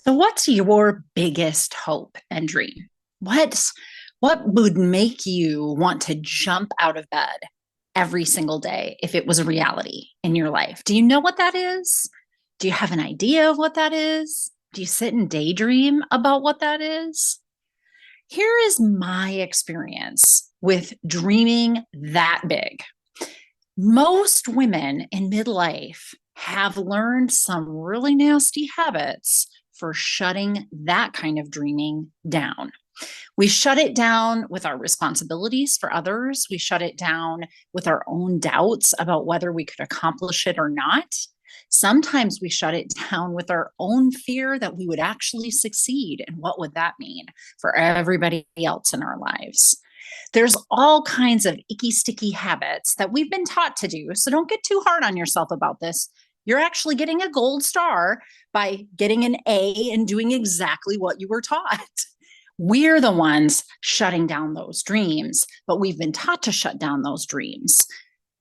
So what's your biggest hope and dream? What would make you want to jump out of bed every single day if it was a reality in your life? Do you know what that is? Do you have an idea of what that is? Do you sit and daydream about what that is? Here is my experience with dreaming that big. Most women in midlife have learned some really nasty habits for shutting that kind of dreaming down. We shut it down with our responsibilities for others. We shut it down with our own doubts about whether we could accomplish it or not. Sometimes we shut it down with our own fear that we would actually succeed. And what would that mean for everybody else in our lives? There's all kinds of icky, sticky habits that we've been taught to do. So don't get too hard on yourself about this. You're actually getting a gold star by getting an A and doing exactly what you were taught. We're the ones shutting down those dreams, but we've been taught to shut down those dreams.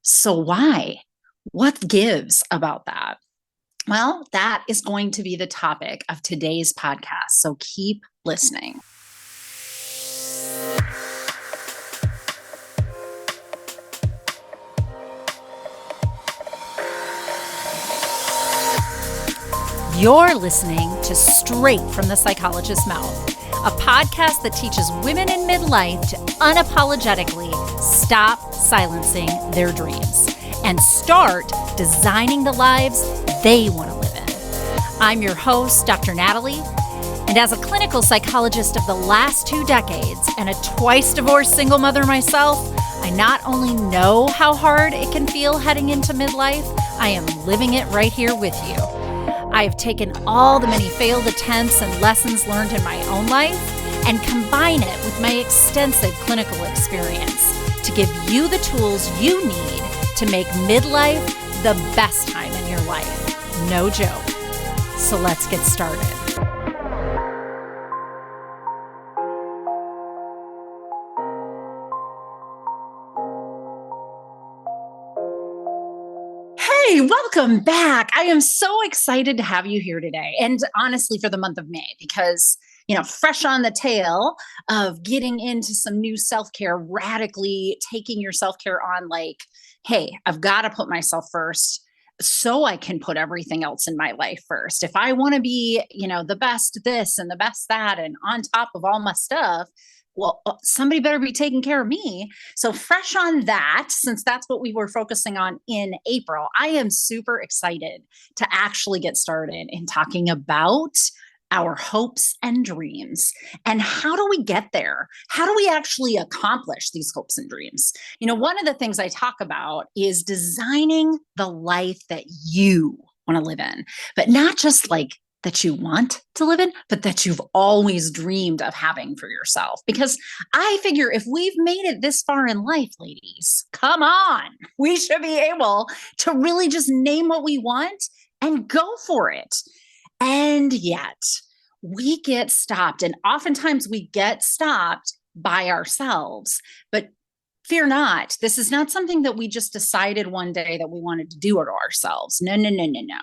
So why? What gives about that? Well, that is going to be the topic of today's podcast. So keep listening. You're listening to Straight from the Psychologist's Mouth, a podcast that teaches women in midlife to unapologetically stop silencing their dreams and start designing the lives they want to live in. I'm your host, Dr. Natalie, and as a clinical psychologist of the last 2 decades and a twice-divorced single mother myself, I not only know how hard it can feel heading into midlife, I am living it right here with you. I've taken all the many failed attempts and lessons learned in my own life and combine it with my extensive clinical experience to give you the tools you need to make midlife the best time in your life. No joke. So let's get started. Hey, welcome back. I am so excited to have you here today. And honestly, for the month of May, because, fresh on the tail of getting into some new self-care, radically taking your self-care on like, hey, I've got to put myself first so I can put everything else in my life first. If I want to be, the best this and the best that and on top of all my stuff, well, somebody better be taking care of me. So fresh on that, since that's what we were focusing on in April, I am super excited to actually get started in talking about our hopes and dreams and how do we get there? How do we actually accomplish these hopes and dreams? One of the things I talk about is designing the life that you want to live in, but not just like that you want to live in, but that you've always dreamed of having for yourself. Because I figure if we've made it this far in life, ladies, come on, we should be able to really just name what we want and go for it. And yet we get stopped, and oftentimes we get stopped by ourselves. But fear not, this is not something that we just decided one day that we wanted to do it ourselves. No, no, no, no, no.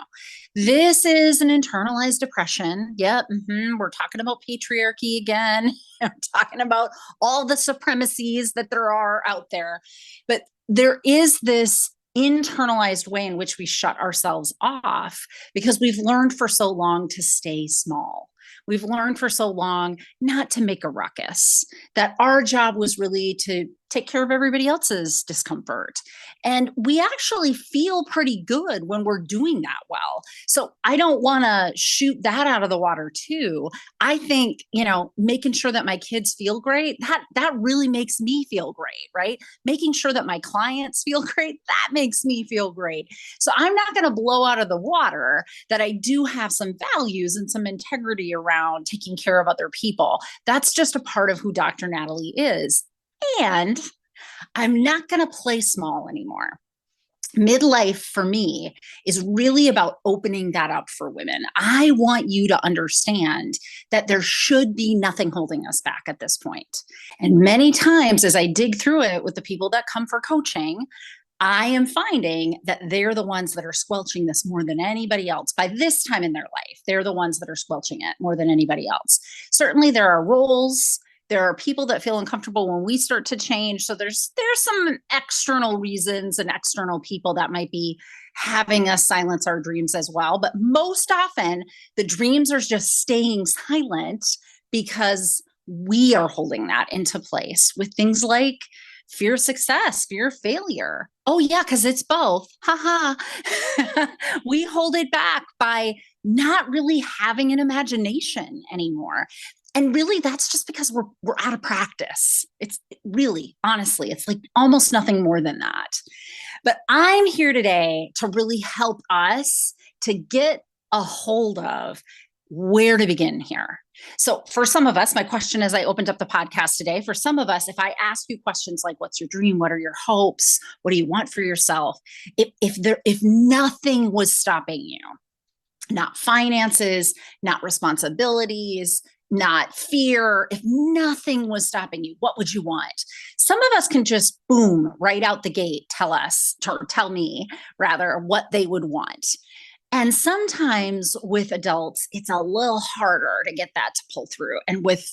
This is an internalized depression. Yep. We're talking about patriarchy again. I'm talking about all the supremacies that there are out there. But there is this internalized way in which we shut ourselves off because we've learned for so long to stay small. We've learned for so long not to make a ruckus, that our job was really to take care of everybody else's discomfort. And we actually feel pretty good when we're doing that well. So I don't want to shoot that out of the water too. I think, making sure that my kids feel great, that really makes me feel great, right? Making sure that my clients feel great, that makes me feel great. So I'm not going to blow out of the water that I do have some values and some integrity around taking care of other people. That's just a part of who Dr. Natalie is. And I'm not going to play small anymore. Midlife for me is really about opening that up for women. I want you to understand that there should be nothing holding us back at this point. And many times as I dig through it with the people that come for coaching, I am finding that they're the ones that are squelching this more than anybody else. By this time in their life, they're the ones that are squelching it more than anybody else. Certainly, there are roles. There are people that feel uncomfortable when we start to change. So there's some external reasons and external people that might be having us silence our dreams as well. But most often, the dreams are just staying silent because we are holding that into place with things like fear of success, fear of failure. Oh, yeah, because it's both. Ha ha. We hold it back by not really having an imagination anymore. And really, that's just because we're out of practice. It's really, honestly, it's like almost nothing more than that. But I'm here today to really help us to get a hold of where to begin here. So, for some of us, my question as I opened up the podcast today, for some of us, if I ask you questions like, what's your dream? What are your hopes? What do you want for yourself? If nothing was stopping you, not finances, not responsibilities, not fear, if nothing was stopping you, what would you want? Some of us can just boom right out the gate tell me rather what they would want. And sometimes with adults, it's a little harder to get that to pull through. And with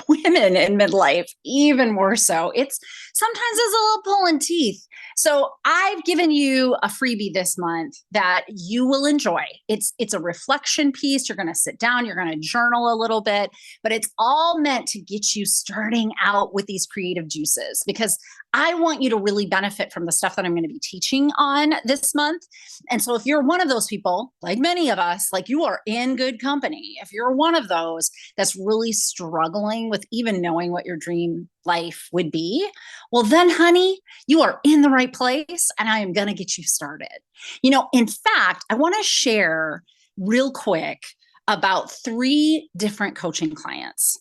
women in midlife, even more so, it's a little pulling teeth. So I've given you a freebie this month that you will enjoy. It's a reflection piece. You're going to sit down, you're going to journal a little bit, but it's all meant to get you starting out with these creative juices, because I want you to really benefit from the stuff that I'm going to be teaching on this month. And so if you're one of those people, like many of us, like you are in good company. If you're one of those that's really struggling with even knowing what your dream life would be, well, then, honey, you are in the right place and I am going to get you started. In fact, I want to share real quick about 3 different coaching clients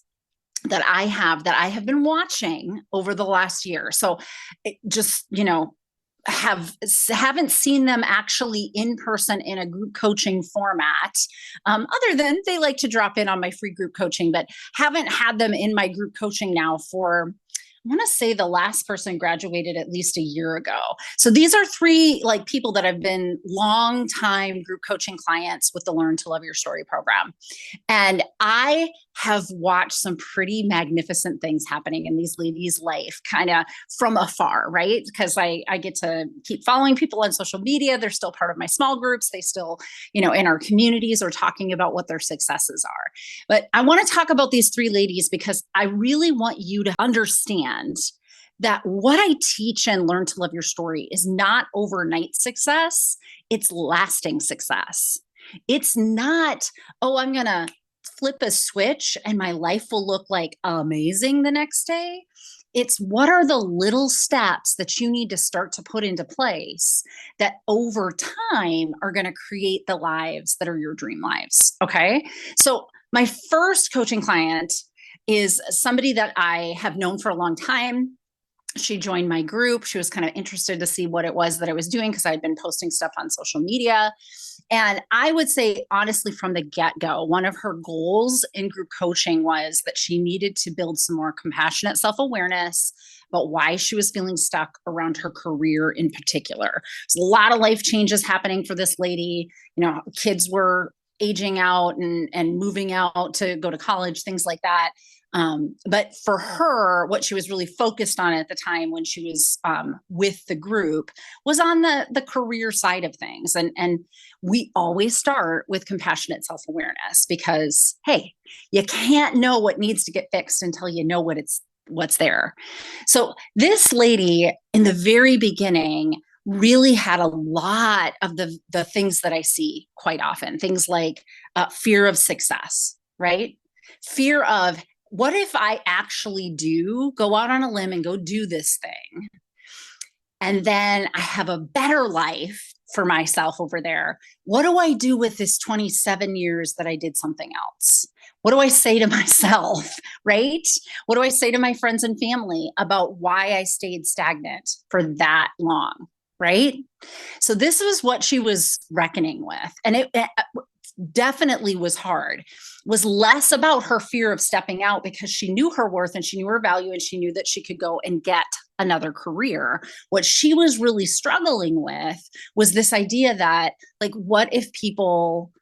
that I have been watching over the last year. So just, haven't seen them actually in person in a group coaching format, other than they like to drop in on my free group coaching, but haven't had them in my group coaching now for, I want to say the last person graduated at least a year ago. So these are 3 people that have been long time group coaching clients with the Learn to Love Your Story program. And I have watched some pretty magnificent things happening in these ladies' life kind of from afar, right? Because I get to keep following people on social media. They're still part of my small groups. They still, in our communities are talking about what their successes are. But I want to talk about these 3 ladies because I really want you to understand that what I teach and Learn to Love Your Story is not overnight success. It's lasting success. It's not, oh, I'm going to flip a switch and my life will look like amazing the next day. It's what are the little steps that you need to start to put into place that over time are going to create the lives that are your dream lives. Okay. So my first coaching client is somebody that I have known for a long time. She joined my group. She was kind of interested to see what it was that I was doing because I'd been posting stuff on social media. And I would say, honestly, from the get-go, one of her goals in group coaching was that she needed to build some more compassionate self-awareness about why she was feeling stuck around her career in particular. There's a lot of life changes happening for this lady. Kids were aging out and moving out to go to college, things like that. But for her, what she was really focused on at the time when she was with the group was on the career side of things. And we always start with compassionate self-awareness because, hey, you can't know what needs to get fixed until you know what's there. So this lady in the very beginning really had a lot of the things that I see quite often, things like fear of success, right? Fear of, what if I actually do go out on a limb and go do this thing? And then I have a better life for myself over there. What do I do with this 27 years that I did something else? What do I say to myself, right? What do I say to my friends and family about why I stayed stagnant for that long, right? So this was what she was reckoning with. And definitely was hard, was less about her fear of stepping out because she knew her worth and she knew her value and she knew that she could go and get another career. What she was really struggling with was this idea that, like, what if people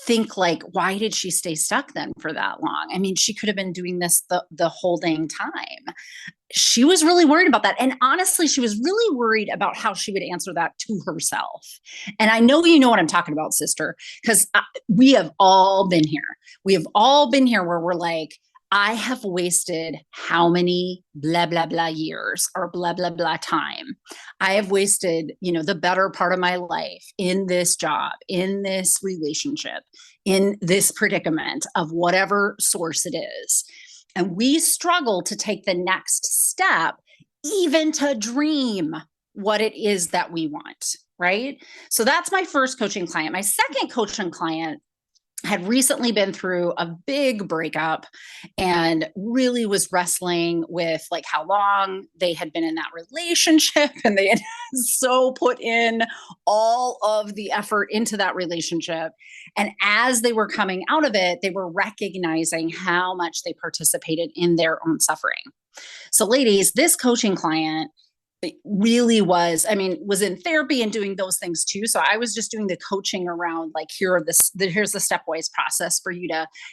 think, like, why did she stay stuck then for that long? I mean, she could have been doing this the whole dang time. She was really worried about that. And honestly, she was really worried about how she would answer that to herself. And I know you know what I'm talking about, sister, because we have all been here. We have all been here where we're like, I have wasted how many blah, blah, blah years or blah, blah, blah time. I have wasted, the better part of my life in this job, in this relationship, in this predicament of whatever source it is. And we struggle to take the next step, even to dream what it is that we want, right? So that's my first coaching client. My second coaching client had recently been through a big breakup and really was wrestling with, like, how long they had been in that relationship, and they had so put in all of the effort into that relationship. And as they were coming out of it, they were recognizing how much they participated in their own suffering. So ladies, this coaching client really was in therapy and doing those things too. So I was just doing the coaching around, like, here's the stepwise process for you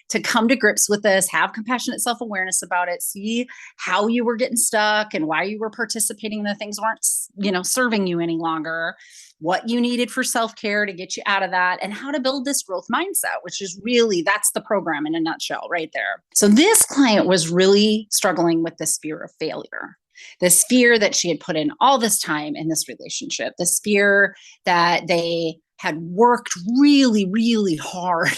to come to grips with this, have compassionate self-awareness about it, see how you were getting stuck and why you were participating in the things weren't, serving you any longer, what you needed for self-care to get you out of that, and how to build this growth mindset, which is really, that's the program in a nutshell right there. So this client was really struggling with this fear of failure. This fear that she had put in all this time in this relationship, this fear that they had worked really, really hard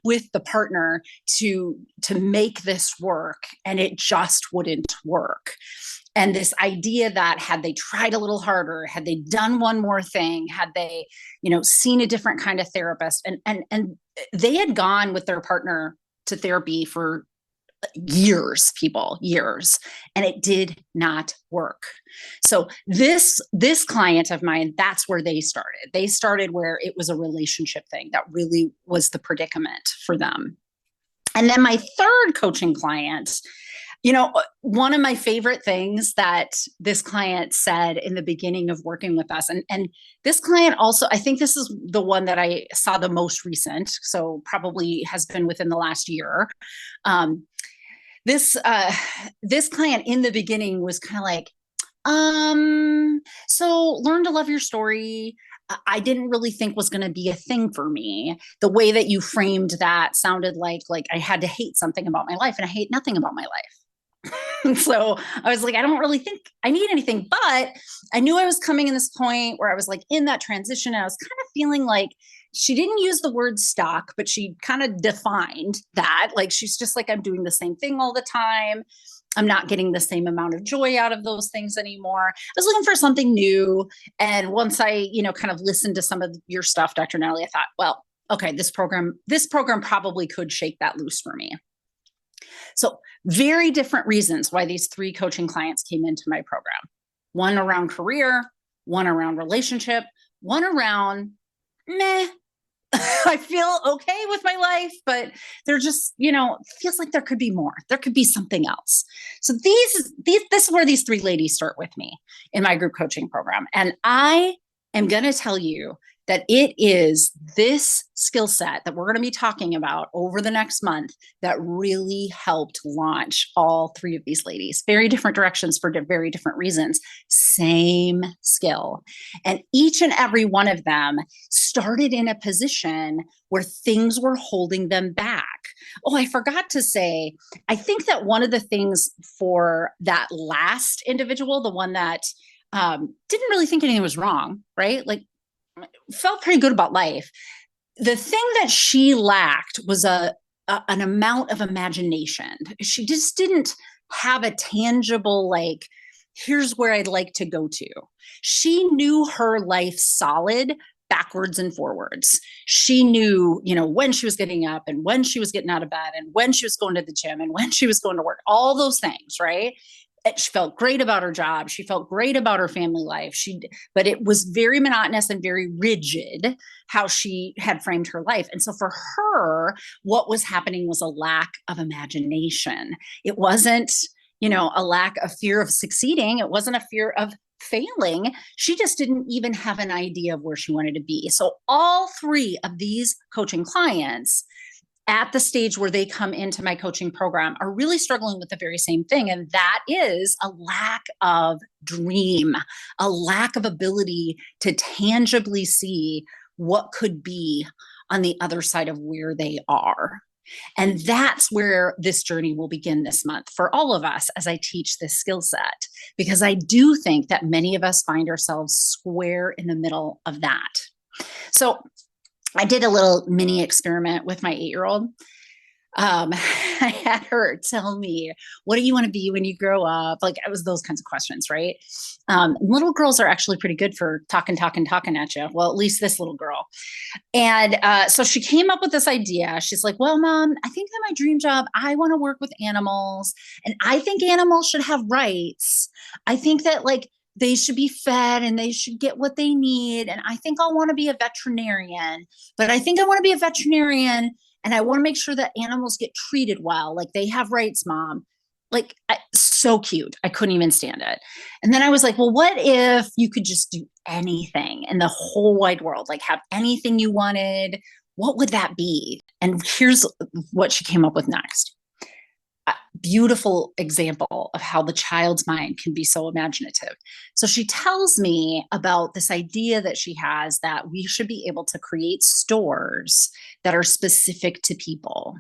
with the partner to make this work, and it just wouldn't work. And this idea that had they tried a little harder, had they done one more thing, had they, seen a different kind of therapist, and they had gone with their partner to therapy for years, and it did not work. So this client of mine, that's where they started where it was a relationship thing that really was the predicament for them. And then my third coaching client, one of my favorite things that this client said in the beginning of working with us, and this client also, I think this is the one that I saw the most recent, so probably has been within the last year. This client in the beginning was kind of like, so learn to love your story. I didn't really think was going to be a thing for me. The way that you framed that sounded like I had to hate something about my life, and I hate nothing about my life. So I was like, I don't really think I need anything, but I knew I was coming in this point where I was like in that transition. And I was kind of feeling like she didn't use the word stuck, but she kind of defined that. Like, she's just like, I'm doing the same thing all the time. I'm not getting the same amount of joy out of those things anymore. I was looking for something new. And once I, kind of listened to some of your stuff, Dr. Natalie, I thought, well, okay, this program probably could shake that loose for me. So very different reasons why these three coaching clients came into my program. One around career, one around relationship, one around meh. I feel okay with my life, but they're just, feels like there could be more. There could be something else. So this is where these three ladies start with me in my group coaching program. And I am going to tell you that it is this skill set that we're going to be talking about over the next month that really helped launch all three of these ladies. Very different directions for very different reasons. Same skill. And each and every one of them started in a position where things were holding them back. Oh, I forgot to say, I think that one of the things for that last individual, the one that didn't really think anything was wrong, right? Like, felt pretty good about life. The thing that she lacked was an amount of imagination. She just didn't have a tangible, like, here's where I'd like to go to. She knew her life solid backwards and forwards. She knew, when she was getting up and when she was getting out of bed and when she was going to the gym and when she was going to work, all those things, right? She felt great about her job. She felt great about her family life. But it was very monotonous and very rigid how she had framed her life. And so for her, what was happening was a lack of imagination. It wasn't, a lack of fear of succeeding. It wasn't a fear of failing. She just didn't even have an idea of where she wanted to be. So all three of these coaching clients at the stage where they come into my coaching program are really struggling with the very same thing. And that is a lack of dream, a lack of ability to tangibly see what could be on the other side of where they are. And that's where this journey will begin this month for all of us as I teach this skill set, because I do think that many of us find ourselves square in the middle of that. So I did a little mini experiment with my 8-year-old. I had her tell me, what do you want to be when you grow up? Like, it was those kinds of questions, right? Little girls are actually pretty good for talking at you. Well, at least this little girl. And so she came up with this idea. She's like, well, Mom, I think that my dream job, I want to work with animals, and I think animals should have rights. I think that they should be fed and they should get what they need. And I think I'll want to be a veterinarian, but I think I want to be a veterinarian and I want to make sure that animals get treated well. Like, they have rights, Mom. So cute. I couldn't even stand it. And then I was like, well, what if you could just do anything in the whole wide world? Like, have anything you wanted? What would that be? And here's what she came up with next. A beautiful example of how the child's mind can be so imaginative. So she tells me about this idea that she has that we should be able to create stores that are specific to people.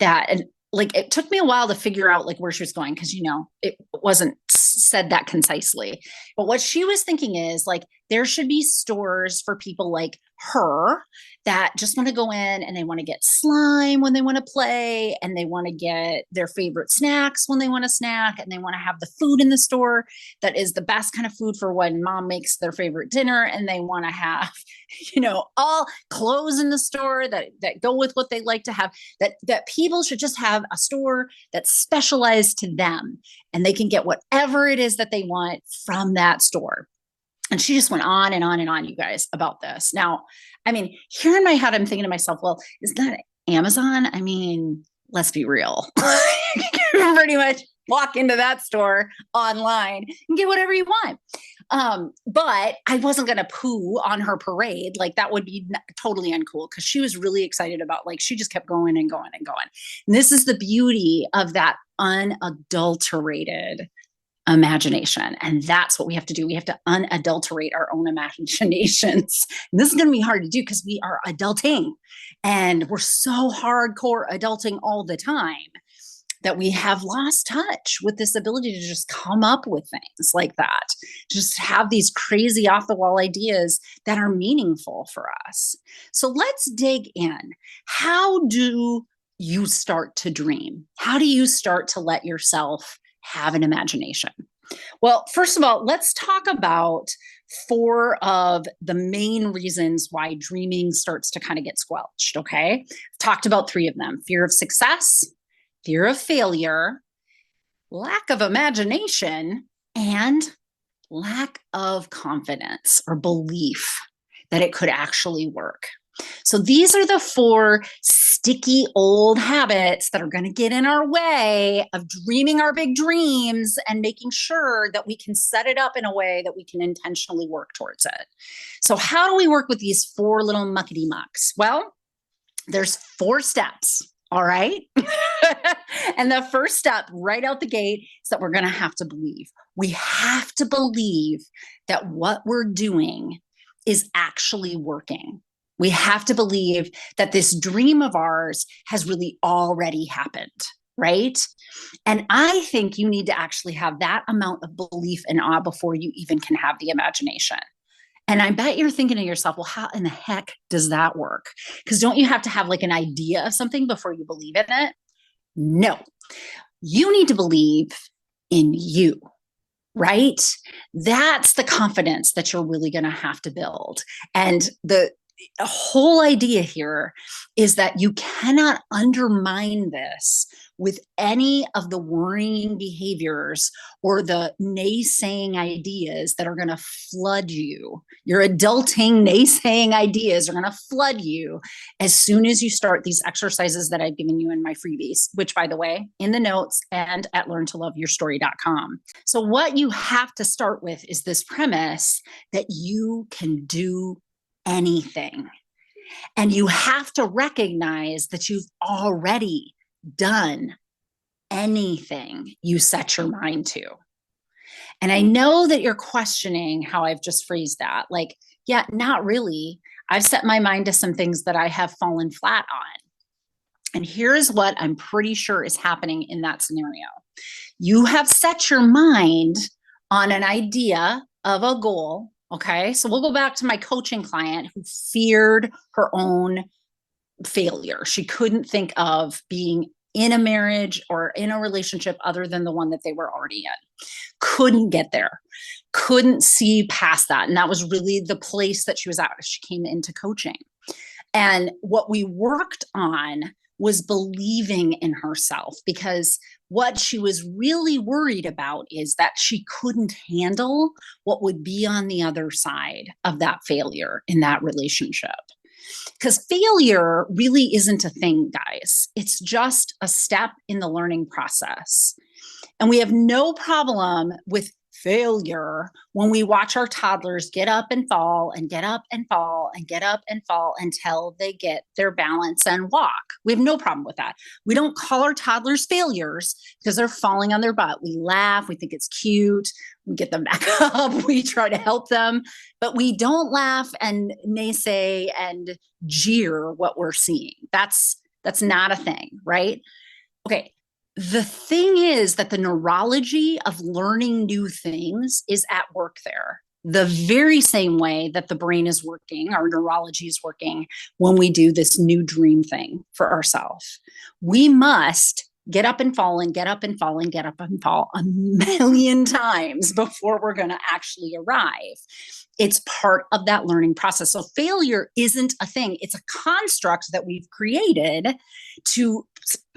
And it took me a while to figure out where she was going, because it wasn't said that concisely. But what she was thinking is there should be stores for people like her that just want to go in and they want to get slime when they want to play, and they want to get their favorite snacks when they want to snack, and they want to have the food in the store that is the best kind of food for when Mom makes their favorite dinner, and they want to have all clothes in the store that go with what they like to have. That people should just have a store that's specialized to them, and they can get whatever it is that they want from that store. And she just went on and on and on, you guys, about this. Now, here in my head, I'm thinking to myself, well, is that Amazon? Let's be real. You can pretty much walk into that store online and get whatever you want. But I wasn't going to poo on her parade. That would be totally uncool, because she was really excited about, she just kept going and going and going. And this is the beauty of that unadulterated imagination. And that's what we have to do. We have to unadulterate our own imaginations. And this is going to be hard to do because we are adulting, and we're so hardcore adulting all the time that we have lost touch with this ability to just come up with things like that, just have these crazy off the wall ideas that are meaningful for us. So let's dig in. How do you start to dream? How do you start to let yourself have an imagination? Well, first of all, let's talk about 4 of the main reasons why dreaming starts to kind of get squelched. Okay. I've talked about 3 of them: fear of success, fear of failure, lack of imagination, and lack of confidence or belief that it could actually work. So these are the 4 sticky old habits that are going to get in our way of dreaming our big dreams and making sure that we can set it up in a way that we can intentionally work towards it. So how do we work with these 4 little muckety mucks? Well, there's 4 steps. All right. And the first step right out the gate is that we're going to have to believe. We have to believe that what we're doing is actually working. We have to believe that this dream of ours has really already happened, right? And I think you need to actually have that amount of belief and awe before you even can have the imagination. And I bet you're thinking to yourself, well, how in the heck does that work? Because don't you have to have an idea of something before you believe in it? No, you need to believe in you, right? That's the confidence that you're really going to have to build. And a whole idea here is that you cannot undermine this with any of the worrying behaviors or the naysaying ideas that are going to flood you. Your adulting naysaying ideas are going to flood you as soon as you start these exercises that I've given you in my freebies, which, by the way, in the notes and at learntoloveyourstory.com. So what you have to start with is this premise that you can do anything. And you have to recognize that you've already done anything you set your mind to. And I know that you're questioning how I've just phrased that. Like, yeah, not really. I've set my mind to some things that I have fallen flat on. And here's what I'm pretty sure is happening in that scenario. You have set your mind on an idea of a goal. Okay. So we'll go back to my coaching client who feared her own failure. She couldn't think of being in a marriage or in a relationship other than the one that they were already in. Couldn't get there. Couldn't see past that. And that was really the place that she was at as she came into coaching. And what we worked on was believing in herself, because what she was really worried about is that she couldn't handle what would be on the other side of that failure in that relationship. Because failure really isn't a thing, guys. It's just a step in the learning process. And we have no problem with failure when we watch our toddlers get up and fall and get up and fall and get up and fall until they get their balance and walk. We have no problem with that. We don't call our toddlers failures because they're falling on their butt. We laugh, we think it's cute, we get them back up, we try to help them, but we don't laugh and naysay and jeer what we're seeing. That's not a thing, right? Okay. The thing is that the neurology of learning new things is at work there. The very same way that the brain is working, our neurology is working when we do this new dream thing for ourselves. We must get up and fall and get up and fall and get up and fall a million times before we're going to actually arrive. It's part of that learning process. So failure isn't a thing. It's a construct that we've created to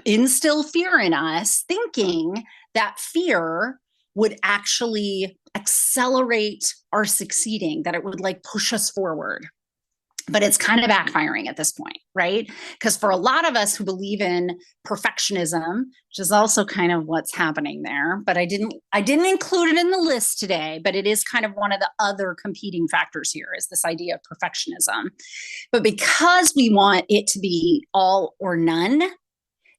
instill fear in us, thinking that fear would actually accelerate our succeeding, that it would like push us forward. But it's kind of backfiring at this point, right? Because for a lot of us who believe in perfectionism, which is also kind of what's happening there, but I didn't include it in the list today, but it is kind of one of the other competing factors here is this idea of perfectionism. But because we want it to be all or none,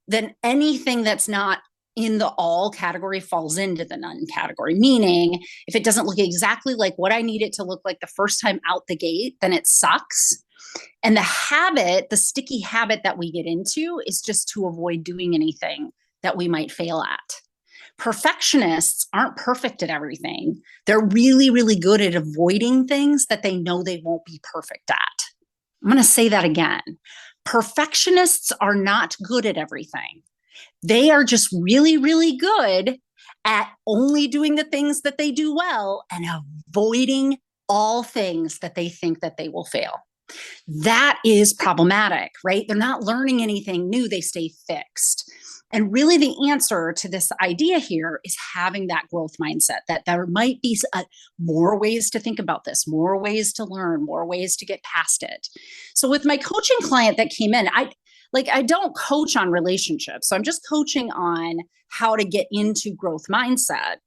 then anything that's not in the all category falls into the none category. Meaning, if it doesn't look exactly like what I need it to look like the first time out the gate, then it sucks. And the sticky habit that we get into is just to avoid doing anything that we might fail at. Perfectionists aren't perfect at everything. They're really, really good at avoiding things that they know they won't be perfect at. I'm going to say that again. Perfectionists are not good at everything. They are just really, really good at only doing the things that they do well and avoiding all things that they think that they will fail. That is problematic, right? They're not learning anything new. They stay fixed. And really the answer to this idea here is having that growth mindset, that there might be more ways to think about this, more ways to learn, more ways to get past it. So with my coaching client that came in, I don't coach on relationships. So I'm just coaching on how to get into growth mindset.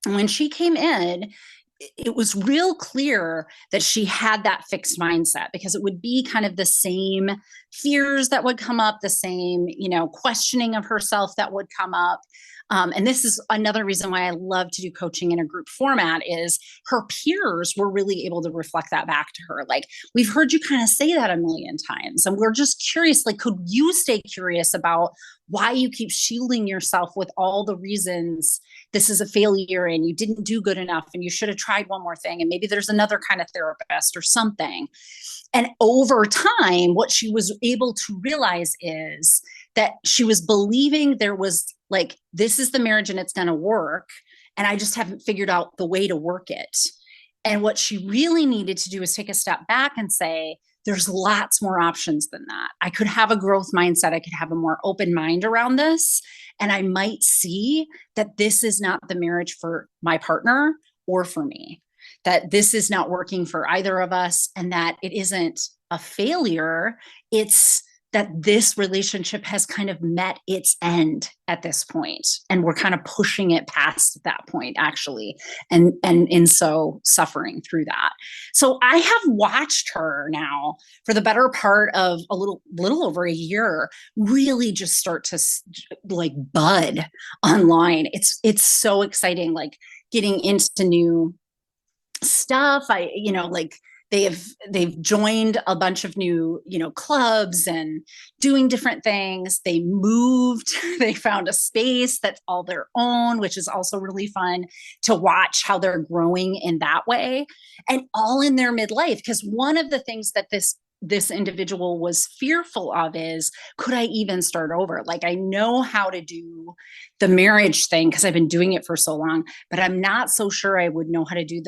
And when she came in, it was real clear that she had that fixed mindset, because it would be kind of the same fears that would come up, the same, questioning of herself that would come up. And this is another reason why I love to do coaching in a group format, is her peers were really able to reflect that back to her. Like, we've heard you kind of say that a million times, and we're just curious, like, could you stay curious about why you keep shielding yourself with all the reasons this is a failure and you didn't do good enough and you should have tried one more thing and maybe there's another kind of therapist or something. And over time, what she was able to realize is that she was believing there was like, this is the marriage and it's going to work, and I just haven't figured out the way to work it. And what she really needed to do is take a step back and say, there's lots more options than that. I could have a growth mindset. I could have a more open mind around this. And I might see that this is not the marriage for my partner or for me, that this is not working for either of us, and that it isn't a failure. It's that this relationship has kind of met its end at this point, and we're kind of pushing it past that point, actually, and in so suffering through that. So I have watched her now for the better part of a little over a year really just start to like bud online. It's so exciting, like getting into new stuff. Like they've joined a bunch of new, clubs and doing different things. They moved, they found a space that's all their own, which is also really fun to watch how they're growing in that way, and all in their midlife. Because one of the things that this individual was fearful of is, could I even start over? Like, I know how to do the marriage thing because I've been doing it for so long, but I'm not so sure I would know how to do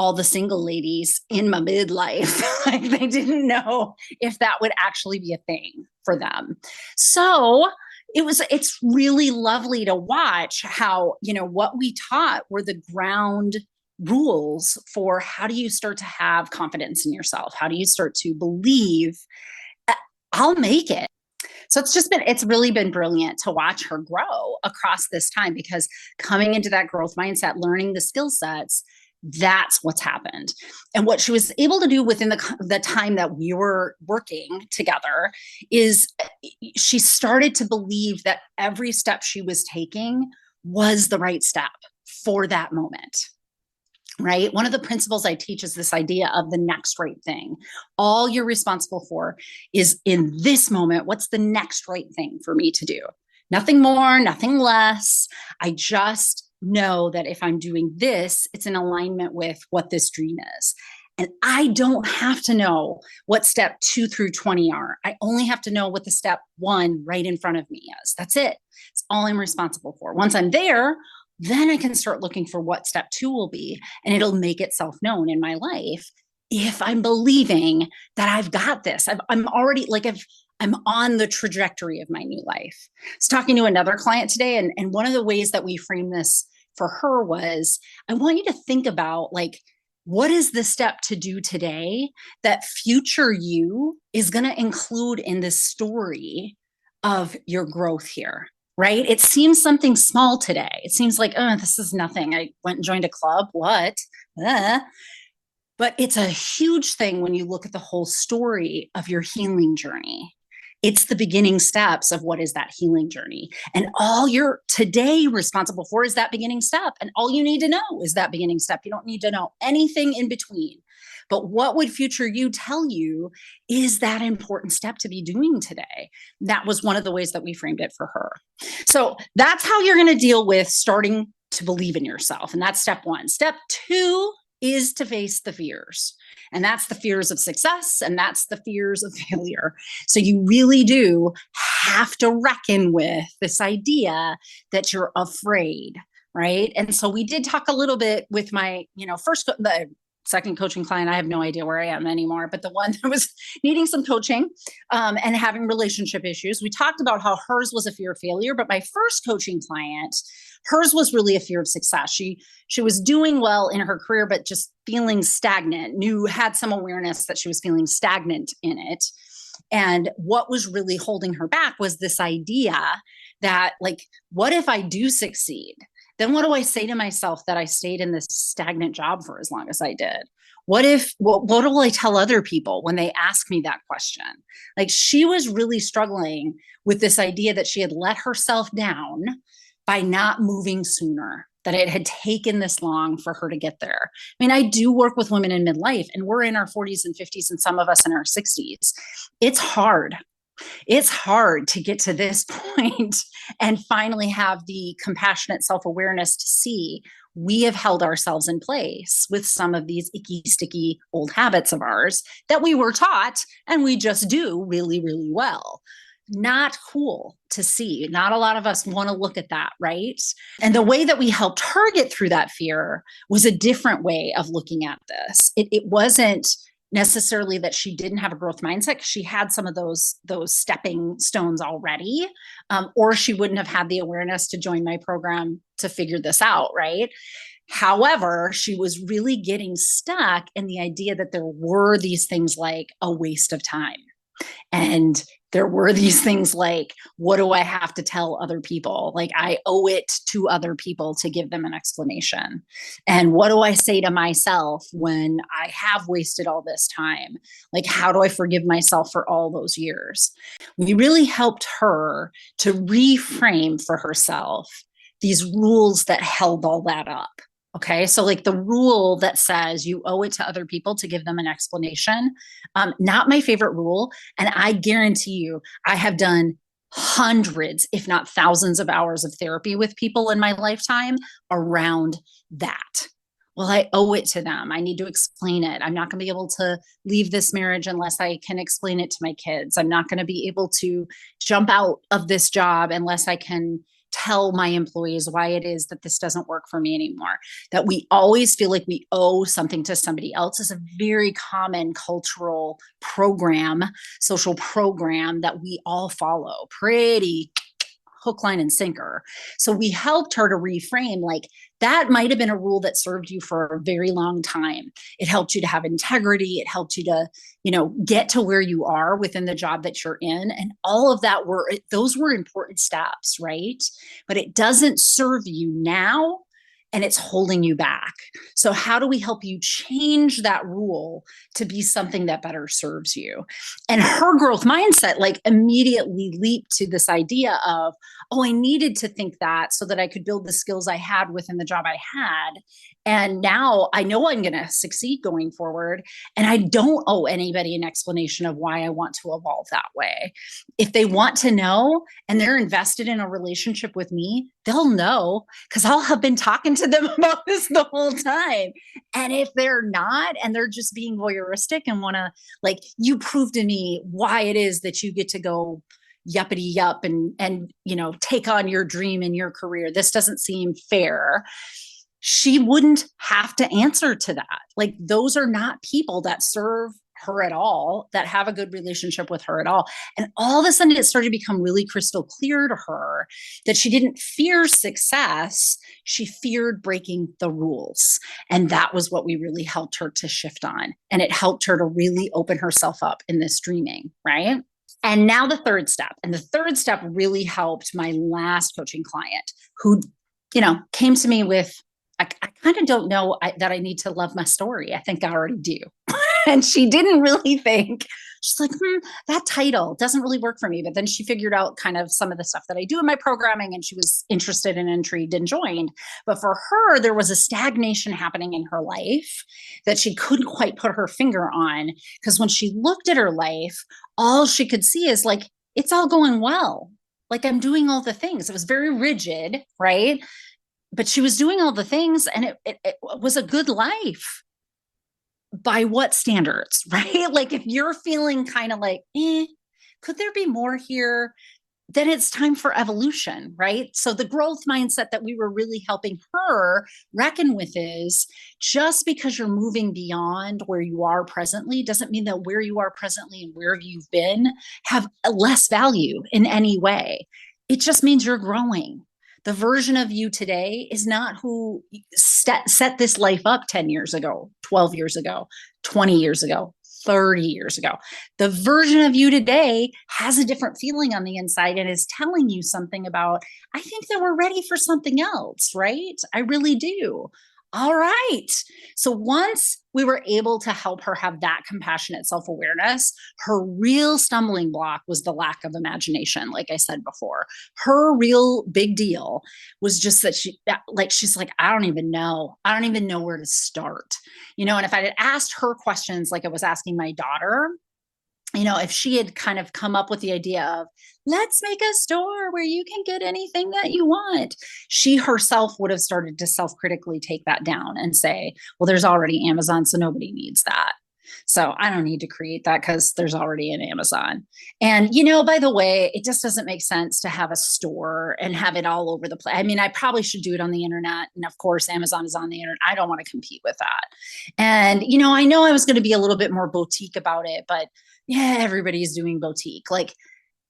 all the single ladies in my midlife. Like, they didn't know if that would actually be a thing for them. So it's really lovely to watch how, what we taught were the ground rules for how do you start to have confidence in yourself? How do you start to believe I'll make it? So it's really been brilliant to watch her grow across this time, because coming into that growth mindset, learning the skill sets, that's what's happened. And what she was able to do within the time that we were working together is she started to believe that every step she was taking was the right step for that moment. Right? One of the principles I teach is this idea of the next right thing. All you're responsible for is, in this moment, what's the next right thing for me to do? Nothing more, nothing less. I just know that if I'm doing this, it's in alignment with what this dream is. And I don't have to know what step 2 through 20 are. I only have to know what the step 1 right in front of me is. That's it. It's all I'm responsible for. Once I'm there, then I can start looking for what step 2 will be, and it'll make itself known in my life if I'm believing that I've got this. I'm already I'm on the trajectory of my new life. I was talking to another client today, and one of the ways that we framed this for her was, I want you to think about, like, what is the step to do today that future you is going to include in this story of your growth here, right? It seems something small today. It seems like, oh, this is nothing. I went and joined a club. What? But it's a huge thing when you look at the whole story of your healing journey. It's the beginning steps of what is that healing journey. And all you're today responsible for is that beginning step. And all you need to know is that beginning step. You don't need to know anything in between. But what would future you tell you is that important step to be doing today? That was one of the ways that we framed it for her. So that's how you're going to deal with starting to believe in yourself. And that's step 1. Step 2 is to face the fears. And that's the fears of success, and that's the fears of failure. So you really do have to reckon with this idea that you're afraid, right? And so we did talk a little bit with my, the second coaching client. I have no idea where I am anymore, but the one that was needing some coaching and having relationship issues. We talked about how hers was a fear of failure, but my first coaching client, hers was really a fear of success. She was doing well in her career, but just feeling stagnant, had some awareness that she was feeling stagnant in it. And what was really holding her back was this idea that, like, what if I do succeed? Then what do I say to myself that I stayed in this stagnant job for as long as I did? What will I tell other people when they ask me that question? Like, she was really struggling with this idea that she had let herself down by not moving sooner, that it had taken this long for her to get there. I mean, I do work with women in midlife, and we're in our 40s and 50s, and some of us in our 60s. It's hard. It's hard to get to this point and finally have the compassionate self-awareness to see we have held ourselves in place with some of these icky, sticky old habits of ours that we were taught and we just do really, really well. Not cool to see. Not a lot of us want to look at that, right? And the way that we helped her get through that fear was a different way of looking at this. It wasn't necessarily that she didn't have a growth mindset. She had some of those stepping stones already, or she wouldn't have had the awareness to join my program to figure this out, right? However, she was really getting stuck in the idea that there were these things like a waste of time. And there were these things like, what do I have to tell other people? Like, I owe it to other people to give them an explanation. And what do I say to myself when I have wasted all this time? Like, how do I forgive myself for all those years? We really helped her to reframe for herself these rules that held all that up. Okay. So, like the rule that says you owe it to other people to give them an explanation, not my favorite rule. And I guarantee you, I have done hundreds, if not thousands of hours of therapy with people in my lifetime around that. Well, I owe it to them. I need to explain it. I'm not going to be able to leave this marriage unless I can explain it to my kids. I'm not going to be able to jump out of this job unless I can tell my employees why it is that this doesn't work for me anymore. That we always feel like we owe something to somebody else is a very common cultural program, social program that we all follow pretty hook, line, and sinker. So we helped her to reframe like that might have been a rule that served you for a very long time. It helped you to have integrity. It helped you to, get to where you are within the job that you're in. And all of that those were important steps, right? But it doesn't serve you now and it's holding you back. So how do we help you change that rule to be something that better serves you? And her growth mindset like immediately leaped to this idea of, oh, I needed to think that so that I could build the skills I had within the job I had. And now I know I'm going to succeed going forward. And I don't owe anybody an explanation of why I want to evolve that way. If they want to know and they're invested in a relationship with me, they'll know because I'll have been talking to them about this the whole time. And if they're not, and they're just being voyeuristic and want to, like, you prove to me why it is that you get to go yuppity yup and take on your dream in your career. This doesn't seem fair. She wouldn't have to answer to that. Like, those are not people that serve her at all, that have a good relationship with her at all. And all of a sudden it started to become really crystal clear to her that she didn't fear success. She feared breaking the rules. And that was what we really helped her to shift on. And it helped her to really open herself up in this dreaming, right? And now the third step. And the third step really helped my last coaching client who, came to me with, I kind of don't know that I need to love my story. I think I already do. And she didn't really think, she's like, that title doesn't really work for me. But then she figured out kind of some of the stuff that I do in my programming and she was interested and intrigued and joined. But for her, there was a stagnation happening in her life that she couldn't quite put her finger on. Because when she looked at her life, all she could see is like, it's all going well. Like, I'm doing all the things. It was very rigid, right? But she was doing all the things and it was a good life. By what standards, right? Like, if you're feeling kind of like, could there be more here? Then it's time for evolution, right? So the growth mindset that we were really helping her reckon with is just because you're moving beyond where you are presently doesn't mean that where you are presently and where you've been have less value in any way. It just means you're growing. The version of you today is not who set this life up 10 years ago, 12 years ago, 20 years ago, 30 years ago. The version of you today has a different feeling on the inside and is telling you something about, I think that we're ready for something else, right? I really do. All right. So once we were able to help her have that compassionate self-awareness, her real stumbling block was the lack of imagination. Like I said before, her real big deal was just that she's like, I don't even know. I don't even know where to start. And if I had asked her questions, like I was asking my daughter, if she had kind of come up with the idea of, let's make a store where you can get anything that you want, she herself would have started to self-critically take that down and say, well, there's already Amazon, so nobody needs that. So I don't need to create that because there's already an Amazon. And, by the way, it just doesn't make sense to have a store and have it all over the place. I mean, I probably should do it on the internet. And of course, Amazon is on the internet. I don't want to compete with that. And, I know I was going to be a little bit more boutique about it, but yeah, everybody's doing boutique. Like,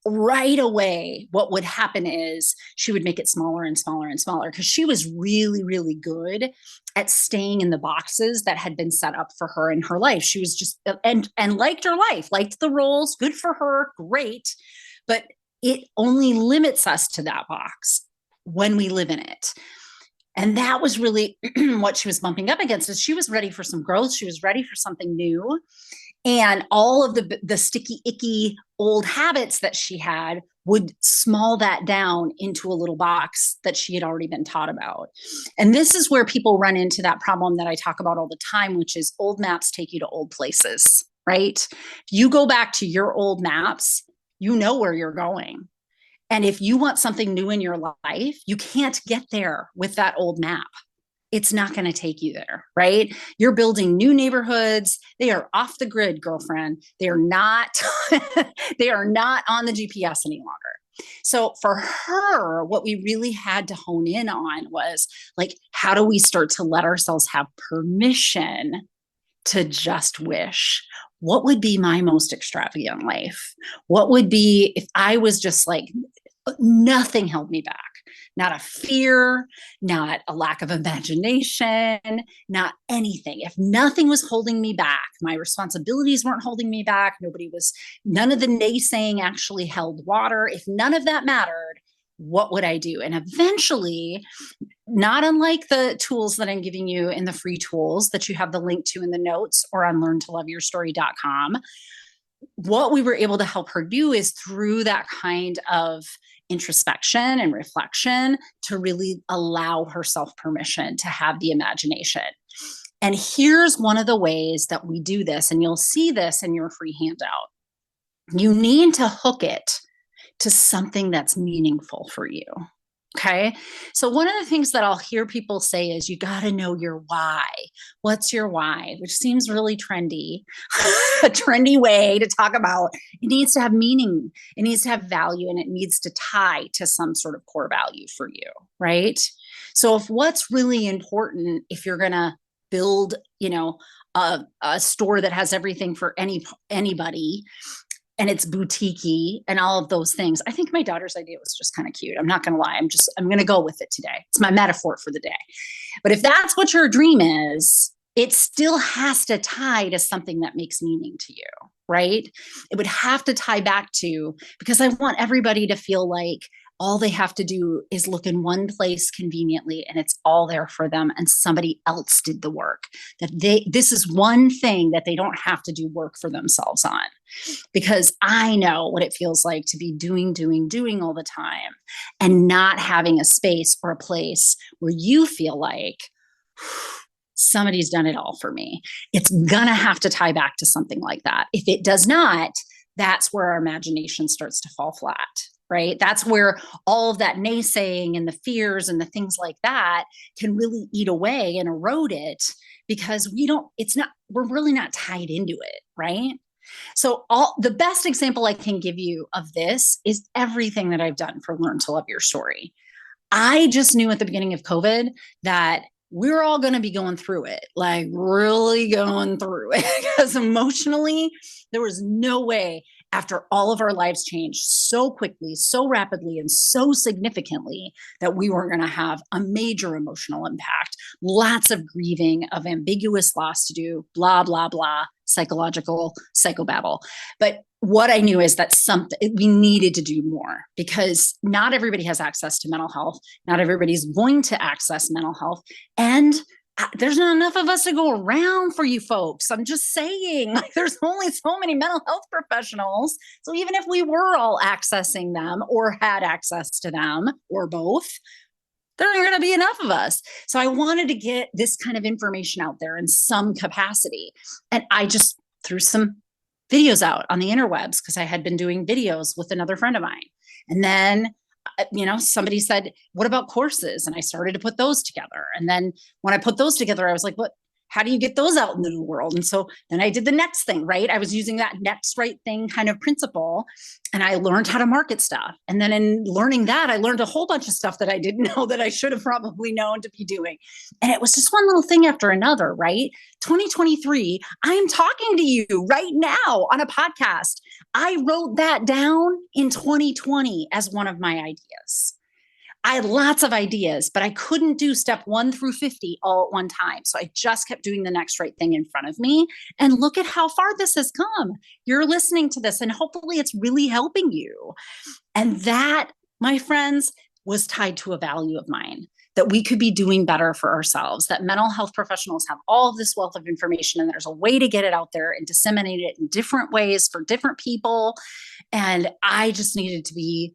right away, what would happen is she would make it smaller and smaller and smaller because she was really, really good at staying in the boxes that had been set up for her in her life. She was just and liked her life, liked the roles, good for her, great. But it only limits us to that box when we live in it. And that was really what she was bumping up against. Is she was ready for some growth. She was ready for something new. And all of the sticky, icky old habits that she had would small that down into a little box that she had already been taught about. And this is where people run into that problem that I talk about all the time, which is old maps take you to old places, right? If you go back to your old maps, you know where you're going. And if you want something new in your life, you can't get there with that old map. It's not going to take you there, right? You're building new neighborhoods. They are off the grid, girlfriend. They are not, they are not on the GPS any longer. So for her, what we really had to hone in on was like, how do we start to let ourselves have permission to just wish? What would be my most extravagant life? What would be if I was just like, nothing held me back? Not a fear, not a lack of imagination, not anything. If nothing was holding me back, my responsibilities weren't holding me back. None of the naysaying actually held water. If none of that mattered, what would I do? And eventually, not unlike the tools that I'm giving you in the free tools that you have the link to in the notes or on learntoloveyourstory.com, what we were able to help her do is through that kind of introspection and reflection to really allow herself permission to have the imagination. And here's one of the ways that we do this, and you'll see this in your free handout. You need to hook it to something that's meaningful for you. Okay. So one of the things that I'll hear people say is you got to know your why. What's your why? Which seems really trendy, a trendy way to talk about. It needs to have meaning. It needs to have value, and it needs to tie to some sort of core value for you. Right. So if what's really important, if you're going to build, a store that has everything for anybody, and it's boutique-y and all of those things. I think my daughter's idea was just kind of cute. I'm not going to lie. I'm going to go with it today. It's my metaphor for the day. But if that's what your dream is, it still has to tie to something that makes meaning to you, right? It would have to tie back to, because I want everybody to feel like all they have to do is look in one place conveniently and it's all there for them, and somebody else did the work. This is one thing that they don't have to do work for themselves on. Because I know what it feels like to be doing all the time and not having a space or a place where you feel like somebody's done it all for me. It's gonna have to tie back to something like that. If it does not, that's where our imagination starts to fall flat. Right? That's where all of that naysaying and the fears and the things like that can really eat away and erode it, because we're really not tied into it. Right? So the best example I can give you of this is everything that I've done for Learn to Love Your Story. I just knew at the beginning of COVID that we're all going to be going through it, like really going through it, because emotionally, there was no way, after all of our lives changed so quickly, so rapidly, and so significantly, that we weren't going to have a major emotional impact. Lots of grieving, of ambiguous loss to do, blah, blah, blah, psychological psychobabble. But what I knew is that we needed to do more, because not everybody has access to mental health. Not everybody's going to access mental health. And there's not enough of us to go around for you folks. I'm just saying, like, there's only so many mental health professionals. So even if we were all accessing them or had access to them or both, there aren't going to be enough of us. So I wanted to get this kind of information out there in some capacity. And I just threw some videos out on the interwebs, because I had been doing videos with another friend of mine. And then somebody said, what about courses? And I started to put those together. And then when I put those together, I was like, how do you get those out into the world? And so then I did the next thing, right? I was using that next right thing kind of principle, and I learned how to market stuff. And then in learning that, I learned a whole bunch of stuff that I didn't know that I should have probably known to be doing. And it was just one little thing after another, right? 2023, I'm talking to you right now on a podcast. I wrote that down in 2020 as one of my ideas. I had lots of ideas, but I couldn't do step 1 through 50 all at one time. So I just kept doing the next right thing in front of me. And look at how far this has come. You're listening to this, and hopefully it's really helping you. And that, my friends, was tied to a value of mine, that we could be doing better for ourselves, that mental health professionals have all of this wealth of information, and there's a way to get it out there and disseminate it in different ways for different people. And I just needed to be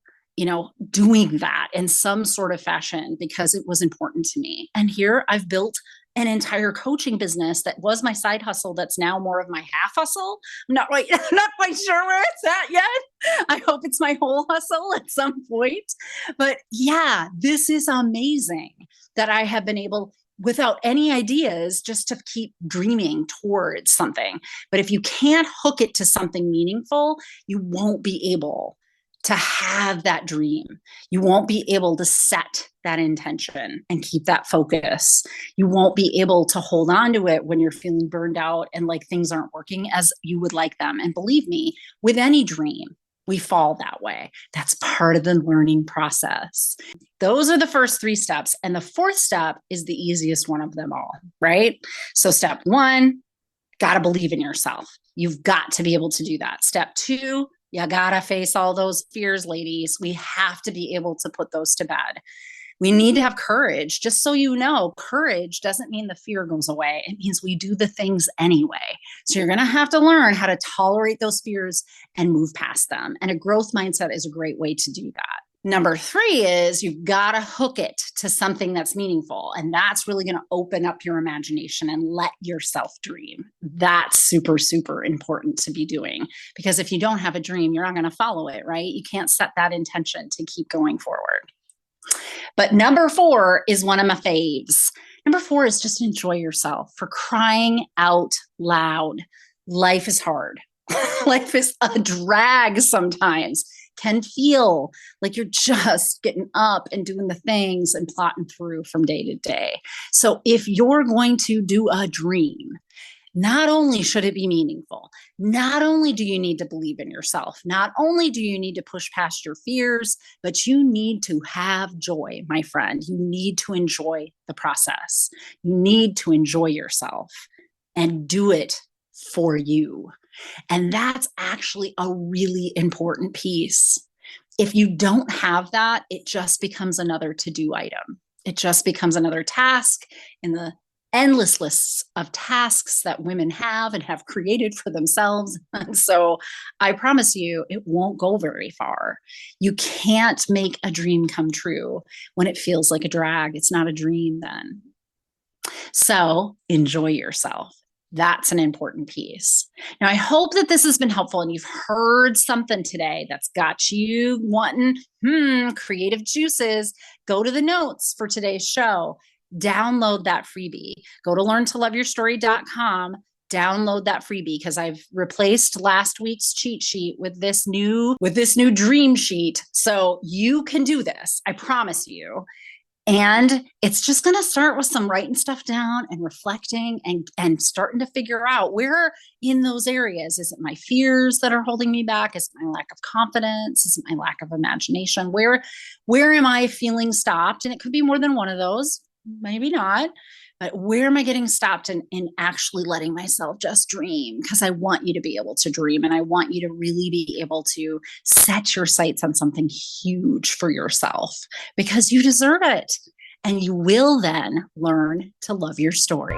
doing that in some sort of fashion because it was important to me. And here I've built an entire coaching business that was my side hustle that's now more of my half hustle. I'm not quite sure where it's at yet. I hope it's my whole hustle at some point. But yeah, this is amazing that I have been able, without any ideas, just to keep dreaming towards something. But if you can't hook it to something meaningful, you won't be able to have that dream. You won't be able to set that intention and keep that focus. You won't be able to hold on to it when you're feeling burned out and like things aren't working as you would like them. And believe me, with any dream, we fall that way. That's part of the learning process. Those are the first 3 steps. And the 4th step is the easiest one of them all, right? So step 1, got to believe in yourself. You've got to be able to do that. Step 2, you gotta face all those fears, ladies. We have to be able to put those to bed. We need to have courage. Just so you know, courage doesn't mean the fear goes away. It means we do the things anyway. So you're gonna have to learn how to tolerate those fears and move past them. And a growth mindset is a great way to do that. Number 3 is you've got to hook it to something that's meaningful. And that's really going to open up your imagination and let yourself dream. That's super, super important to be doing, because if you don't have a dream, you're not going to follow it, right? You can't set that intention to keep going forward. But number 4 is one of my faves. Number 4 is just enjoy yourself. For crying out loud. Life is hard. Life is a drag sometimes. Can feel like you're just getting up and doing the things and plotting through from day to day. So if you're going to do a dream, not only should it be meaningful, not only do you need to believe in yourself, not only do you need to push past your fears, but you need to have joy, my friend. You need to enjoy the process. You need to enjoy yourself and do it for you. And that's actually a really important piece. If you don't have that, it just becomes another to-do item. It just becomes another task in the endless lists of tasks that women have and have created for themselves. And so I promise you, it won't go very far. You can't make a dream come true when it feels like a drag. It's not a dream then. So enjoy yourself. That's an important piece. Now, I hope that this has been helpful and you've heard something today that's got you wanting creative juices. Go to the notes for today's show. Download that freebie. Go to learntoloveyourstory.com. Download that freebie, because I've replaced last week's cheat sheet with this new dream sheet. So you can do this. I promise you. And it's just going to start with some writing stuff down and reflecting and starting to figure out where in those areas. Is it my fears that are holding me back? Is it my lack of confidence? Is it my lack of imagination? Where am I feeling stopped? And it could be more than one of those, maybe not. But where am I getting stopped in actually letting myself just dream? Because I want you to be able to dream, and I want you to really be able to set your sights on something huge for yourself, because you deserve it. And you will then learn to love your story.